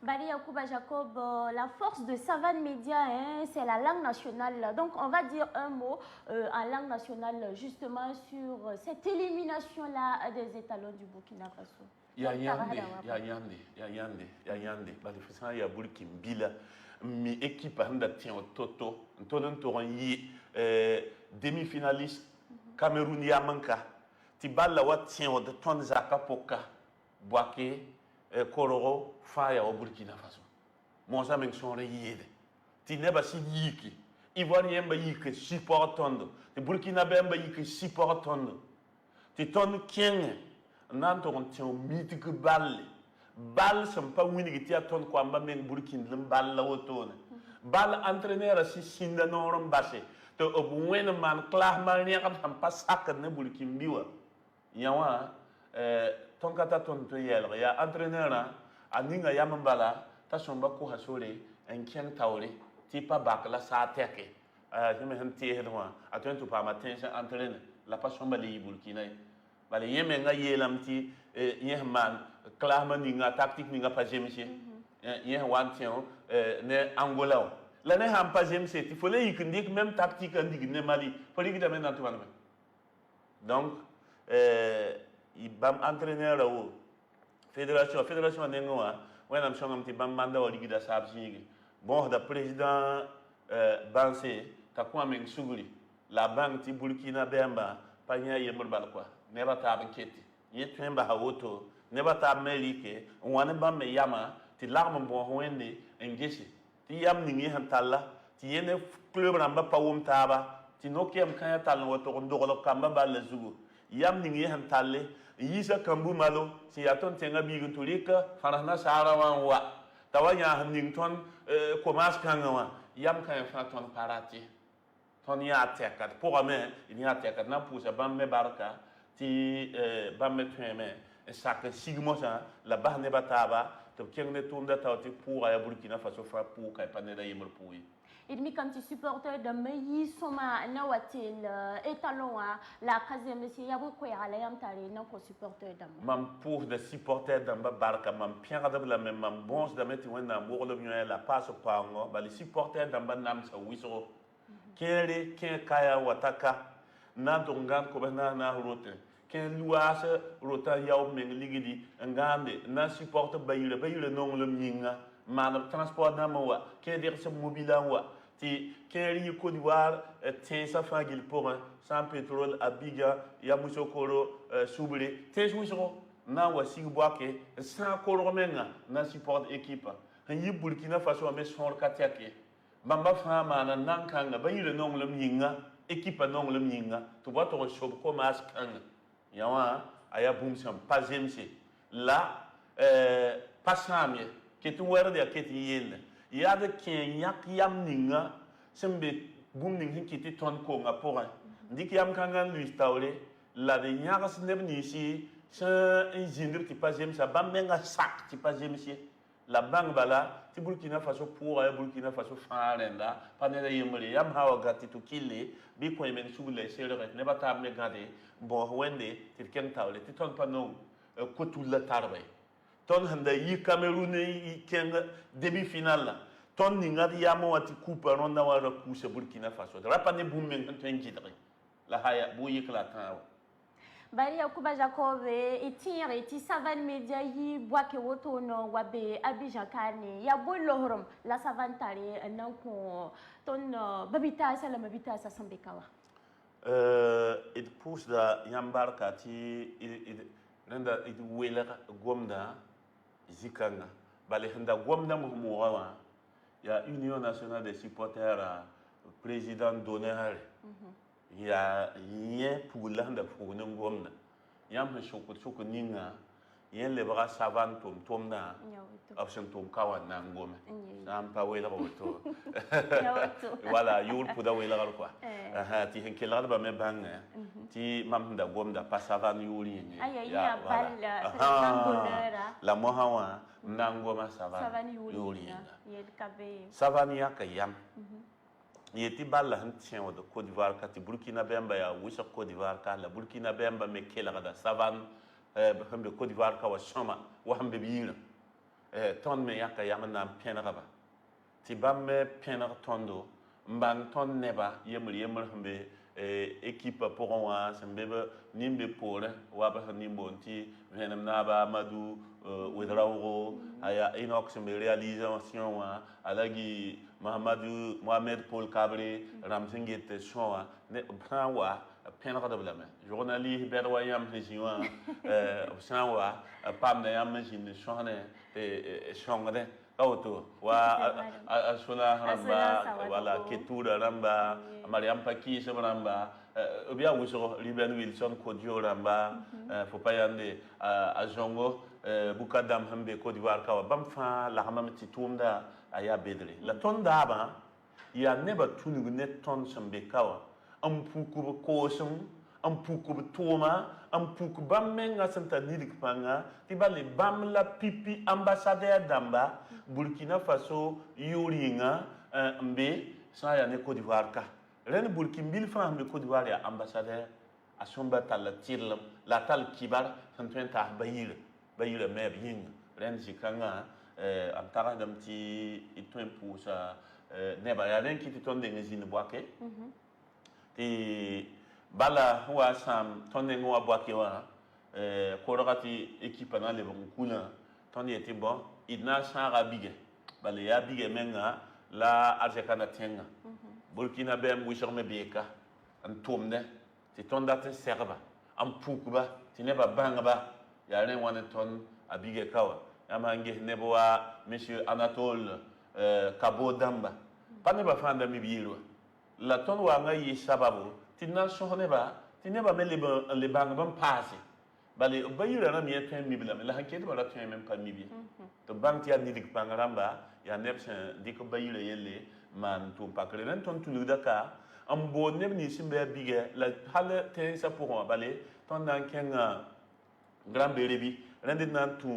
A: Bari Yacouba Jacob, la force de Savane Média, c'est la langue nationale. Donc, on va dire un mot en langue nationale, justement, sur cette élimination-là des étalons du Burkina Faso.
J: Il y a Yande. Parce que il y a Burkina mi équipe a tient au Toto, demi-finaliste, Cameroun Yamanka, Tibala wa tient au Tonzaka Poka, Boaké, Kororo, Faya au Burkina Faso. Mon ami sont rayés. Tineba si yiki. Ivoirien ba yiki support tondo. Te Burkinabé ba yiki support tondo. Te ton kien nanto on tient mythique balle. Balle sont pas winning ti a ton ko amba men Burkina lim balle la otone. Balle entraîneur si sinda norom basse. Te obwen man clairement rien comme pas sac ne Burkina biwa. Yawa ton kata ton to yel ya entraîneur a ninga yamambala ta somba ko hasore en kien tawre ti pa bak la sa teke je me han ti hedwa atun to pa matin entraîneur la pas somba li Burkina bale yeme nga yelam ti yehman clairement ninga tactique ninga pas jemisi yeh wan tien ne Angola la ne ham pas jemisi ti fole yikindik même tactique ndig ne Mali fole gida men nantu wanme donc ibam entraîneur au fédération nengoa wenam shongam ti bam manda wali gida sabji bon da président Bansé ta ko amen suguri la banque ti Burkina Bemba panya yemur bal quoi ne bata banketi yetemba hawoto ne bata melike wane bam me yama ti larme bon wende ngesi ti yam ningi han talla ti yene club ramba pawum taba ti nokem kan tal woto ndogolo kamba bal zugu yam ningi han talle yisa kambu malo si aton tenga bigu tulika farahna sarawan wa tawanya haning ton komas kangawa yam kan fa ton parati ton ya tekat pour ame il ya tekat na pousa bamme barka ti bamme tweme sak sigmo sa la bahne bataba to kengne tumda tawti pour ya Burkina Faso fa pour kay panela yemur pour
A: Edmi quand tu supporter de Meyi Soma Nawatil étalon la quatrième monsieur yabo ko ya la yam tare non ko supporter d'am
J: mam pour des supporters d'amba barka mam pierre de la même mam bons de mettre wena mbolo myo la passe pango ba les supporters d'amba nam sa wiso kere ken kaya wataka na dongan ko na rote ken luas rota yaw meng ligidi ngande na supporter bayile non le minga man transport na wa ken dire ce mobile wa ti keri Côte d'Ivoire tien sa fangil pour sans pétrole Abidjan Yamoussoukro Soubré tien souso na wasi boake sans koromenga na support équipe yi Burkina Faso me son katiake bamba fama na nankanga bayile non le minga équipe non le minga to ba to sob ko mas kan yawa aya boum sam pas jemse la pasamie que tu werde ya que yende ya de ken yak yam ninga sembe bum ning hinkiti ton ko nga pour ndik yam kangan lui taulé la de nyagas neb ni si sa injindir ti pas jem sa bamenga sak ti pas jem si la bang bala ti Burkina Faso pour ya Burkina Faso farenda panela yemre yam hawa gati to kille bi ko men subule sere ne bata me gade bon wende ti ken taulé ti ton panon ko tout la tarbe ton handa yi Cameroun yi ken demi final la ton ninga ya mo wati coupe ronda wala couche Burkina Faso rapa ne bumen kan ten jidre la haya bu yikla tan
A: bari yakuba Jacob itire iti savane media yi bwake woto no wabe Abidjan kane ya bolohrom la savantare nan ko ton babita sala mabita sa sambekawa
J: it push da yambarka ti renda it wela gomda zikanga bale handa gomda mo wa ya Union nationale des supporters président d'honneur ya yẽ pugla sẽn da pʋg ne gomda yãmb sẽn sʋk ninga yẽ lebga savan tʋm-tʋmdã b sẽn tʋm ka wa n na n gome sã n pa welg woto wala yʋʋr pʋda welgr koa tɩ sẽn kelgdba me bãngẽ tɩ mam sẽn da gomda pa savan yʋʋr yĩnge la mosã wã n na n goma savan yʋʋr yĩnga savan yãka yam yeti balla han tiẽo de Côte d'Ivoire ka ti Burkina Bemba ya wisa Côte d'Ivoire ka la Burkina Bemba me kelga da savan hambe Côte d'Ivoire ka wa shoma wa hambe biira ton me yaka yamna penra ba ti bamme penra tondo mbang ton neba yemri hambe équipe pour wa sembe nimbe pole wa ba nimbo ti venam naba madu wedrawo aya inox me réalisation wa alagi Mohamed Paul Cabré Ramsingete Shoa ne Prawa penra de blame journaliste berwa yam jiwa sanwa pam na yam jin shone shongde auto wa asuna ramba wala ketura ramba mariam paki ramba bien wuso Ruben Wilson Kodio ramba faut pas yande a jongo bukadam hambe Côte d'Ivoire ka bam fa la hamam titumda aya bedre la ton daba ya neba tunugu net ton sambe kawa am puku kosum am puku toma am puku bam menga santa nidik panga tibale bam la pipi ambassadeur damba Burkina Faso yoringa mbe sa ya ne Côte d'Ivoire ka ren Burkina bil fa mbe Côte d'Ivoire ya ambassadeur a somba tal tirlam la tal kibar santenta bayira me bien ren jikanga am tara dam ti itwen pour ça neba ya ren ki ti ton de ngizine boake ti bala wa sam ton de ngwa boake wa korati équipe na le bon kula ton était bon idna sara bige bala ya bige menga la arjekana tenga Burkina Bem wisherme beka an tomne ti ton dat serba am pukuba ti neba bangaba ya ren wan ton abige kawa amange neboa monsieur Anatole Kabo Damba pane ba fanda mi biiro la ton wa nga yi sababu tinna sohne ba tineba me le bang ban passe bale bayira na mi etem mi bila me la hanke ba la tem même pas mi bi to bang ti ani dik bangaramba ya nepsen dik bayira yelle man to pakre ren ton tulu daka am bo neb ni simbe bige la hale ten sa pour bale ton nan kenga grand berebi rende nan tu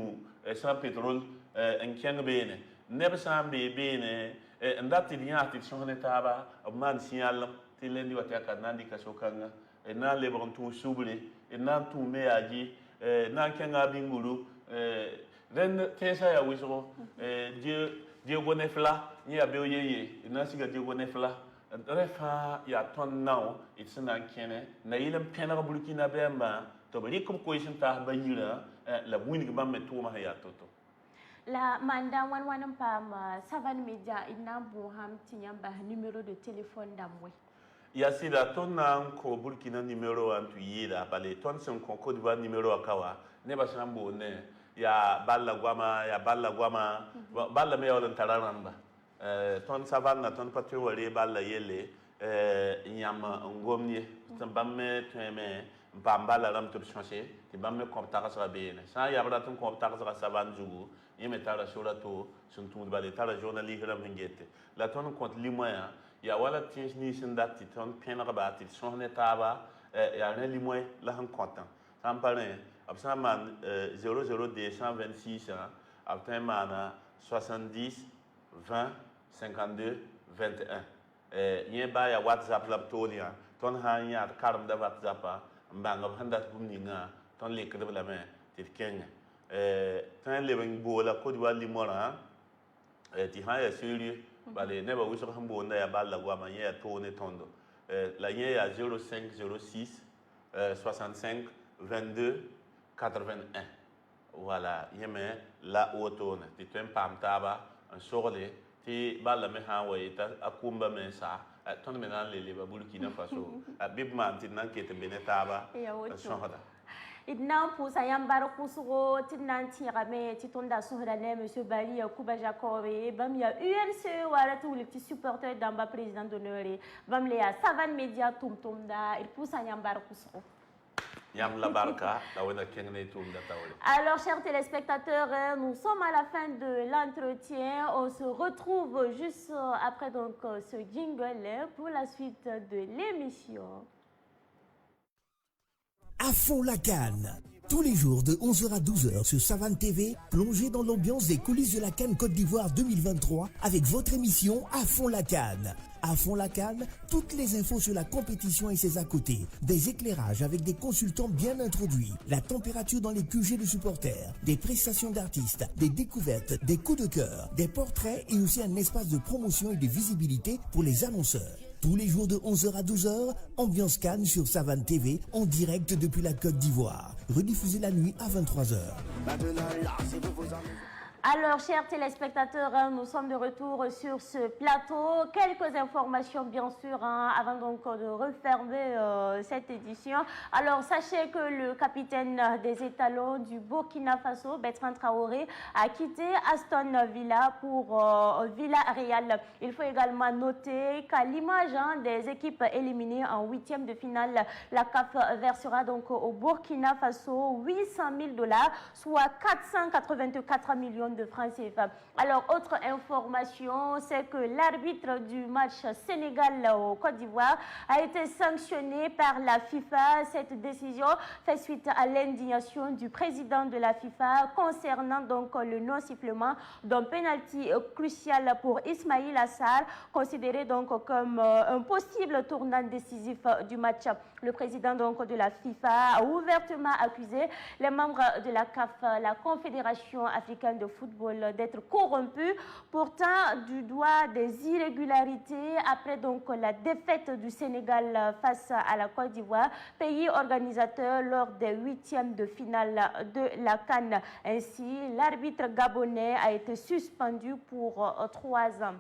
J: sans pétrole en keng bene neb sam be bene ndati diya ti sohne taba man signal ti lendi wata ka nandi ka sokanga na le bon tu souble na tu me aji na kenga bingulu ren tesa ya wisro Dieu bonefla ni ya be yeye na siga Dieu bonefla refa ya ton now it's nan kene na ilam penara Burkina Bemba to bari ko question ta bayira la wini ba me to ma ya toto
A: la manda wan pam savane media ina bo ham tinyamba numéro de téléphone damwe
J: ya sida ton nan ko Burkina numéro an tu yida bale ton son ko Côte d'Ivoire numéro akawa ne ba sambo ne ya balla gwama balla me yawon tararamba ton savane na ton patri wale balla yele nyama ngomnie tan bamme teme bambala ram to changer ti bamme compta sa bene sa ya bra ton compta sa savane jugu yeme tara surato sun tum bale tara journaliste ram ngete la ton compte limoya ya wala tins ni sindat ti ton penra ba ti sonne taba ya ne limoy la han content sam paré absaman 00226 abtemana 70 20 52 21 yen ba ya WhatsApp laptonia ton han ya karam da WhatsApp mbanga handat bumninga ton lekre bla me ti kenya tan le ben bola Côte d'Ivoire limora ti ha ya sérieux Bale ne ba wuso hambo na ya balla gwa manye ya tone tondo. La yen ya 05 06 65 22 81. Voilà, yeme la otone. Ti tem pam taba en sorle ti balla me ha wa ita akumba me sa. Ton me nan le ba Burkina Faso. Bib man ti nan kete benetaba. Sohada.
A: Idna pousa yambara kusuro tinan tirame titonda sohdane monsieur Bali Kuba Jacob bam ya UNC wala tous les petits supporters d'amba président d'honneur bam le ya Savan Media tumtumda il pousa yambara kusuro. Alors, chers téléspectateurs, nous sommes à la fin de l'entretien. On se retrouve juste après donc ce jingle pour la suite de l'émission.
I: À fond la CAN. Tous les jours de 11h à 12h sur Savane TV, plongez dans l'ambiance des coulisses de la CAN Côte d'Ivoire 2023 avec votre émission À fond la CAN. À fond la CAN, toutes les infos sur la compétition et ses à côté, des éclairages avec des consultants bien introduits, la température dans les QG de supporters, des prestations d'artistes, des découvertes, des coups de cœur, des portraits et aussi un espace de promotion et de visibilité pour les annonceurs. Tous les jours de 11h à 12h, Ambiance CAN sur Savane TV en direct depuis la Côte d'Ivoire. Rediffusé la nuit à 23h.
A: Alors, chers téléspectateurs, nous sommes de retour sur ce plateau. Quelques informations, bien sûr, avant donc de refermer cette édition. Alors, sachez que le capitaine des étalons du Burkina Faso, Bertrand Traoré, a quitté Aston Villa pour Villarreal. Il faut également noter qu'à l'image des équipes éliminées en huitième de finale, la CAF versera donc au Burkina Faso $800 000, soit 484 millions de francs CFA. Alors, autre information, c'est que l'arbitre du match Sénégal au Côte d'Ivoire a été sanctionné par la FIFA. Cette décision fait suite à l'indignation du président de la FIFA concernant donc le non-sifflement d'un penalty crucial pour Ismaïla Assar, considéré donc comme un possible tournant décisif du match. Le président donc de la FIFA a ouvertement accusé les membres de la CAF, la Confédération africaine de football, d'être corrompus, portant du doigt des irrégularités après donc la défaite du Sénégal face à la Côte d'Ivoire, pays organisateur lors des huitièmes de finale de la CAN. Ainsi, l'arbitre gabonais a été suspendu pour 3 ans.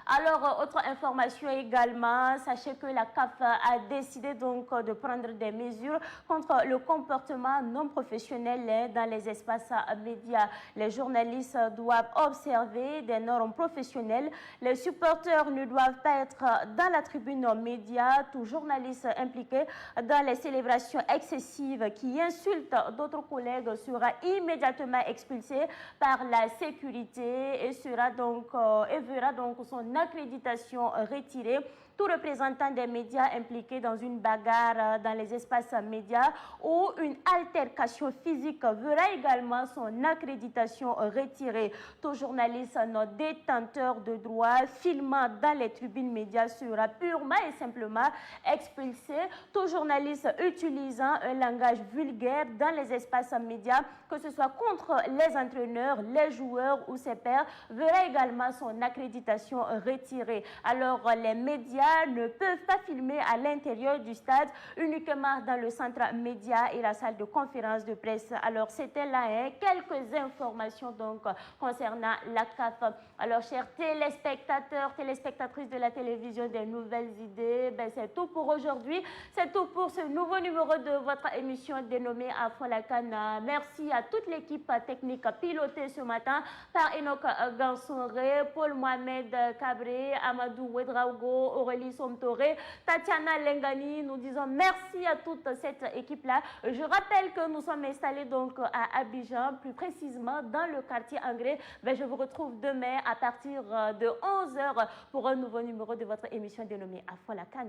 A: Alors, autre information également, sachez que la CAF a décidé donc de prendre des mesures contre le comportement non professionnel dans les espaces médias. Les journalistes doivent observer des normes professionnelles. Les supporters ne doivent pas être dans la tribune média. Tout journaliste impliqué dans les célébrations excessives qui insultent d'autres collègues sera immédiatement expulsé par la sécurité et verra donc son accréditation retirée. Tout représentant des médias impliqué dans une bagarre dans les espaces médias ou une altercation physique verra également son accréditation retirée. Tout journaliste non détenteur de droit filmant dans les tribunes médias sera purement et simplement expulsé. Tout journaliste utilisant un langage vulgaire dans les espaces médias, que ce soit contre les entraîneurs, les joueurs ou ses pairs, verra également son accréditation retirée. Alors, les médias ne peuvent pas filmer à l'intérieur du stade, uniquement dans le centre média et la salle de conférence de presse. Alors, c'était là quelques informations donc concernant la CAF. Alors, chers téléspectateurs, téléspectatrices de la télévision des nouvelles idées, c'est tout pour aujourd'hui. C'est tout pour ce nouveau numéro de votre émission dénommée À fond la CAN. Merci à toute l'équipe technique pilotée ce matin par Enoch Gansonré, Paul Mohamed Cabré, Amadou Ouedraogo, Aurélie Somtoré, Tatiana Lengani. Nous disons merci à toute cette équipe-là. Je rappelle que nous sommes installés donc à Abidjan, plus précisément dans le quartier Angré. Je vous retrouve demain à partir de 11h pour un nouveau numéro de votre émission dénommée À fond la CAN.